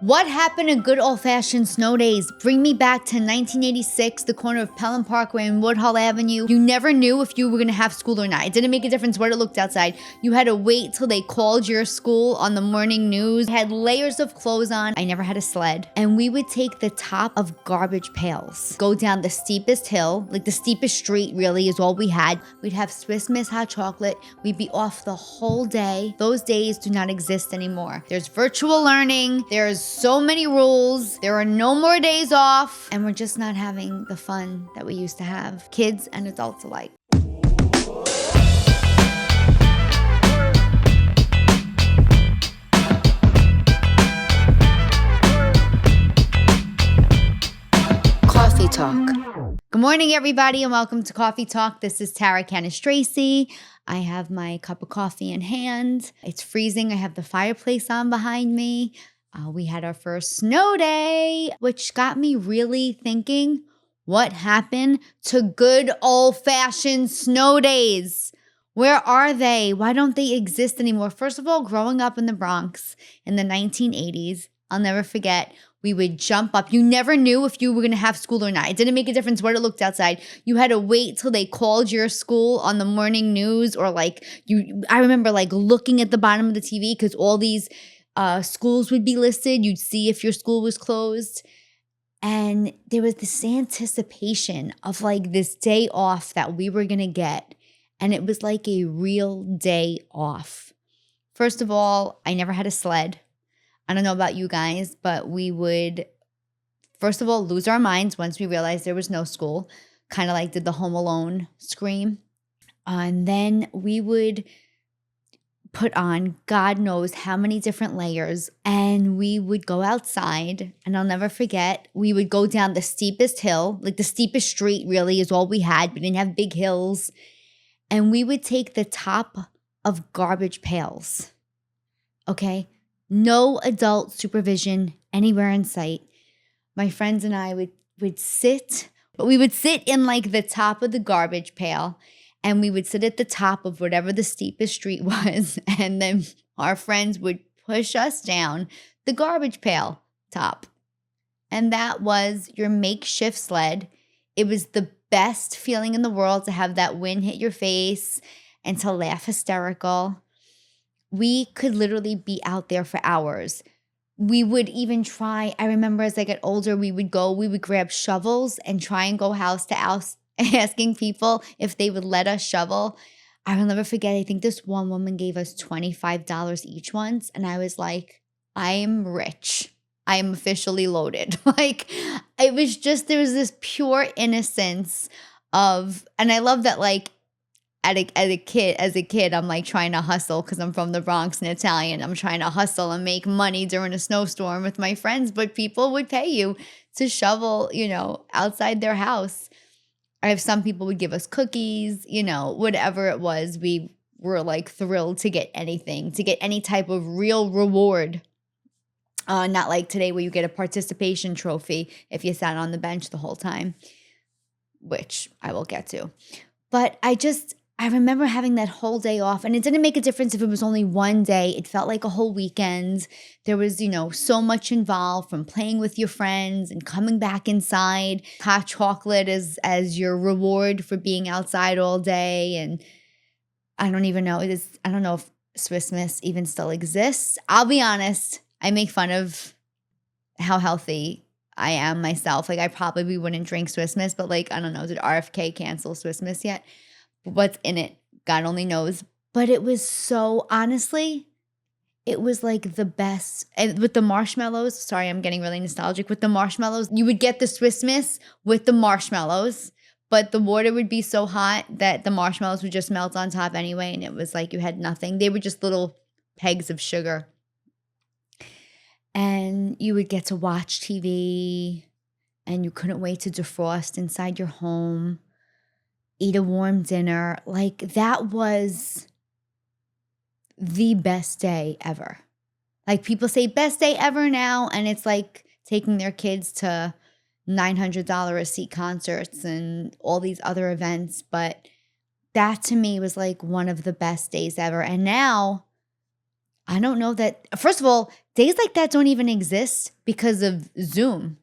What happened to good old-fashioned snow days? Bring me back to 1986, the corner of Pelham Parkway and Woodhull Avenue. You never knew if you were gonna have school or not. It didn't make a difference what it looked outside. You had to wait till they called your school on the morning news. I had layers of clothes on. I never had a sled. And we would take the top of garbage pails, go down the steepest hill, like the steepest street really is all we had. We'd have Swiss Miss hot chocolate. We'd be off the whole day. Those days do not exist anymore. There's virtual learning. There's so many rules. There are no more days off. And we're just not having the fun that we used to have, kids and adults alike. Coffee Talk. Good morning, everybody, and welcome to Coffee Talk. This is Tara Cannistraci. I have my cup of coffee in hand. It's freezing. I have the fireplace on behind me. We had our first snow day, which got me really thinking, what happened to good old-fashioned snow days? Where are they? Why don't they exist anymore? First of all, growing up in the Bronx in the 1980s, I'll never forget, we would jump up. You never knew if you were going to have school or not. It didn't make a difference what it looked outside. You had to wait till they called your school on the morning news, or I remember looking at the bottom of the TV because all these schools would be listed. You'd see if your school was closed. And there was this anticipation of this day off that we were going to get. And it was like a real day off. First of all, I never had a sled. I don't know about you guys, but we would, first of all, lose our minds once we realized there was no school. Kind of did the Home Alone scream. And then we would put on God knows how many different layers, and we would go outside, and I'll never forget, we would go down the steepest hill, the steepest street really is all we had. We didn't have big hills, and we would take the top of garbage pails, okay? No adult supervision anywhere in sight. My friends and I would sit, but we would sit in the top of the garbage pail, and we would sit at the top of whatever the steepest street was, and then our friends would push us down the garbage pail top. And that was your makeshift sled. It was the best feeling in the world to have that wind hit your face and to laugh hysterical. We could literally be out there for hours. We would even try, I remember as I got older, we would grab shovels and try and go house to house asking people if they would let us shovel. I will never forget, I think this one woman gave us $25 each once. And I was like, I am rich. I am officially loaded. It was just, there was this pure innocence of, and I love that as a kid, I'm trying to hustle because I'm from the Bronx and Italian. I'm trying to hustle and make money during a snowstorm with my friends, but people would pay you to shovel, outside their house. I have some people would give us cookies, whatever it was. We were thrilled to get anything, to get any type of real reward. Not like today where you get a participation trophy if you sat on the bench the whole time, which I will get to. But I remember having that whole day off, and it didn't make a difference if it was only one day. It felt like a whole weekend. There was, so much involved, from playing with your friends and coming back inside, hot chocolate as your reward for being outside all day. And I don't even know, I don't know if Swiss Miss even still exists. I'll be honest, I make fun of how healthy I am myself. I probably wouldn't drink Swiss Miss, but I don't know, did RFK cancel Swiss Miss yet? What's in it, God only knows. But it was so, honestly, it was the best. And with the marshmallows, sorry, I'm getting really nostalgic. With the marshmallows, you would get the Swiss Miss with the marshmallows, but the water would be so hot that the marshmallows would just melt on top anyway, and it was you had nothing. They were just little pegs of sugar. And you would get to watch TV, and you couldn't wait to defrost inside your home. Eat a warm dinner. That was the best day ever. People say best day ever now, and it's taking their kids to $900 a seat concerts and all these other events. But that to me was one of the best days ever. And now I don't know that, first of all, days like that don't even exist because of Zoom.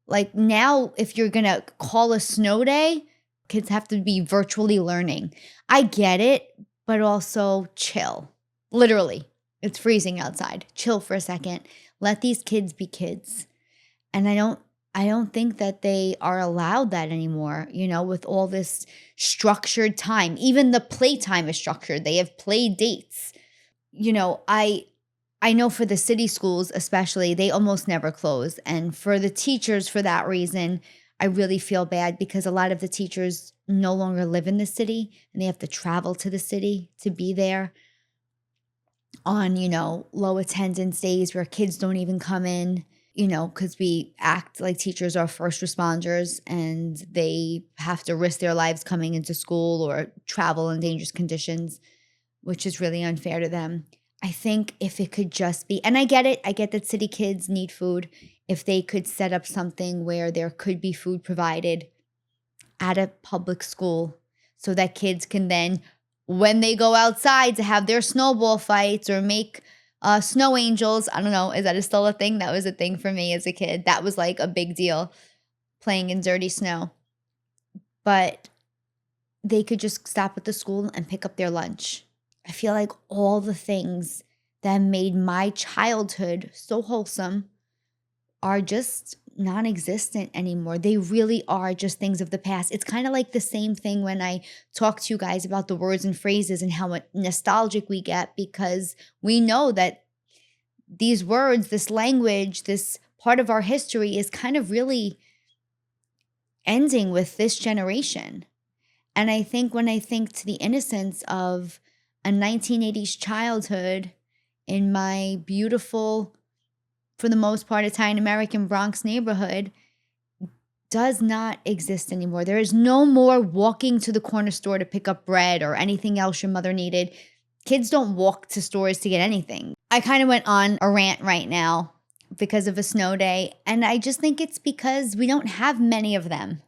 Like now, if you're going to call a snow day, kids have to be virtually learning. I get it, but also chill. Literally, it's freezing outside. Chill for a second. Let these kids be kids. And I don't think that they are allowed that anymore, with all this structured time. Even the playtime is structured. They have play dates. I know for the city schools especially, they almost never close. And for the teachers, for that reason, I really feel bad because a lot of the teachers no longer live in the city and they have to travel to the city to be there on, low attendance days where kids don't even come in, because we act like teachers are first responders and they have to risk their lives coming into school or travel in dangerous conditions, which is really unfair to them. I think if it could just be, and I get it, I get that city kids need food. If they could set up something where there could be food provided at a public school so that kids can then, when they go outside to have their snowball fights or make snow angels, I don't know, is that still a thing? That was a thing for me as a kid. That was like a big deal, playing in dirty snow. But they could just stop at the school and pick up their lunch. I feel like all the things that made my childhood so wholesome are just non-existent anymore. They really are just things of the past. It's kind of like the same thing when I talk to you guys about the words and phrases and how nostalgic we get because we know that these words, this language, this part of our history is kind of really ending with this generation. And I think when I think to the innocence of a 1980s childhood in my beautiful, for the most part, Italian-American Bronx neighborhood does not exist anymore. There is no more walking to the corner store to pick up bread or anything else your mother needed. Kids don't walk to stores to get anything. I kind of went on a rant right now because of a snow day, and I just think it's because we don't have many of them.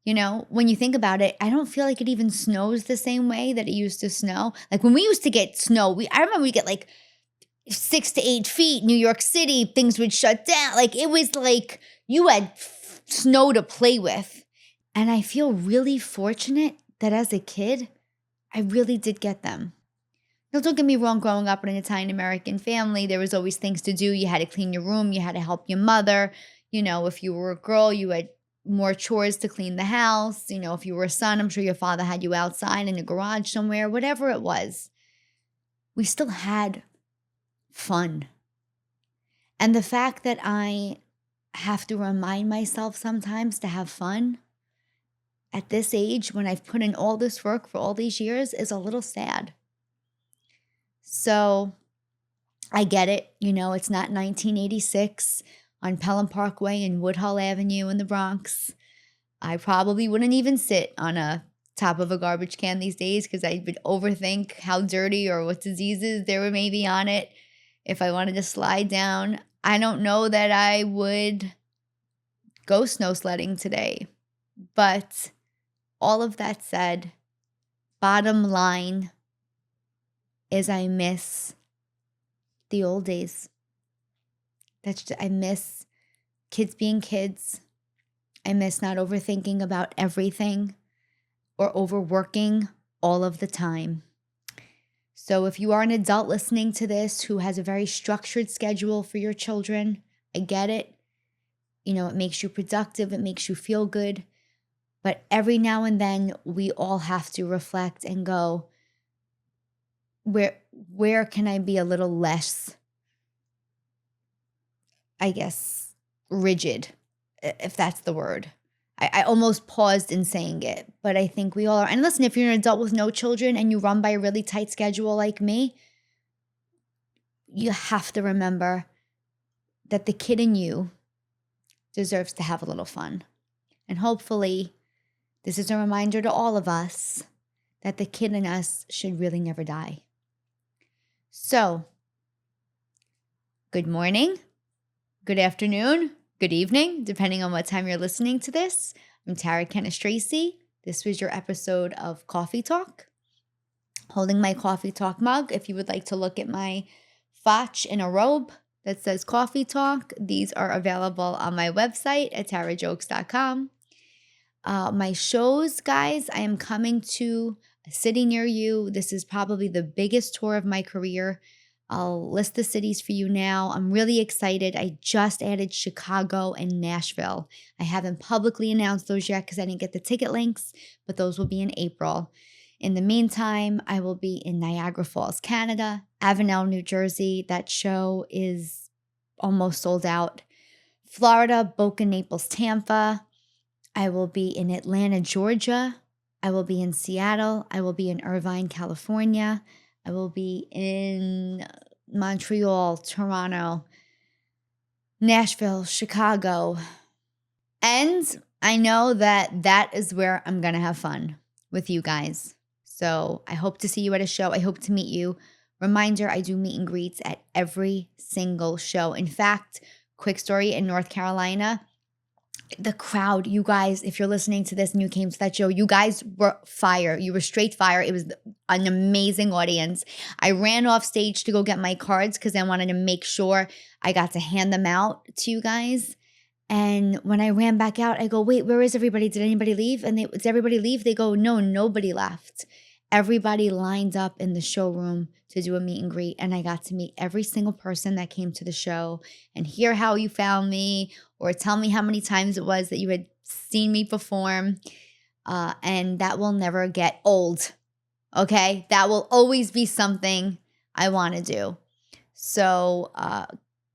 When you think about it, I don't feel like it even snows the same way that it used to snow. Like when we used to get snow, I remember we get like 6 to 8 feet, New York City, things would shut down. Like it was like you had snow to play with. And I feel really fortunate that as a kid, I really did get them. Now, don't get me wrong, growing up in an Italian-American family, there was always things to do. You had to clean your room. You had to help your mother. If you were a girl, you had more chores to clean the house. If you were a son, I'm sure your father had you outside in a garage somewhere, whatever it was. We still had fun. And the fact that I have to remind myself sometimes to have fun at this age when I've put in all this work for all these years is a little sad. So I get it. It's not 1986 on Pelham Parkway and Woodhull Avenue in the Bronx. I probably wouldn't even sit on a top of a garbage can these days because I would overthink how dirty or what diseases there were maybe on it. If I wanted to slide down, I don't know that I would go snow sledding today. But all of that said, bottom line is I miss the old days. I miss kids being kids. I miss not overthinking about everything or overworking all of the time. So if you are an adult listening to this who has a very structured schedule for your children, I get it. It makes you productive. It makes you feel good. But every now and then we all have to reflect and go, where can I be a little less, I guess, rigid, if that's the word. I almost paused in saying it, but I think we all are. And listen, if you're an adult with no children and you run by a really tight schedule like me, you have to remember that the kid in you deserves to have a little fun. And hopefully, this is a reminder to all of us that the kid in us should really never die. So, good morning, good afternoon, good evening, depending on what time you're listening to this. I'm Tara Cannistraci. This was your episode of Cawfee Talk. Holding my Cawfee Talk mug. If you would like to look at my Fotch in a robe that says Coffee Talk. These are available on my website at tarajokes.com. My shows, guys, I am coming to a city near you. This is probably the biggest tour of my career. I'll list the cities for you now. I'm really excited. I just added Chicago and Nashville. I haven't publicly announced those yet because I didn't get the ticket links, but those will be in April. In the meantime, I will be in Niagara Falls, Canada, Avenel, New Jersey. That show is almost sold out. Florida, Boca, Naples, Tampa. I will be in Atlanta, Georgia. I will be in Seattle. I will be in Irvine, California. I will be in Montreal, Toronto, Nashville, Chicago. And I know that that is where I'm going to have fun with you guys. So I hope to see you at a show. I hope to meet you. Reminder, I do meet and greets at every single show. In fact, quick story, in North Carolina, the crowd, you guys, if you're listening to this and you came to that show, you guys were fire. You were straight fire. It was an amazing audience. I ran off stage to go get my cards because I wanted to make sure I got to hand them out to you guys. And when I ran back out, I go, wait, where is everybody? Did anybody leave? And did everybody leave? They go, no, nobody left. Everybody lined up in the showroom to do a meet and greet. And I got to meet every single person that came to the show and hear how you found me or tell me how many times it was that you had seen me perform. And that will never get old. Okay? That will always be something I want to do. So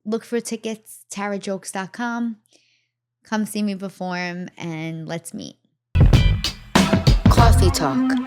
look for tickets, tarajokes.com. Come see me perform and let's meet. Coffee Talk.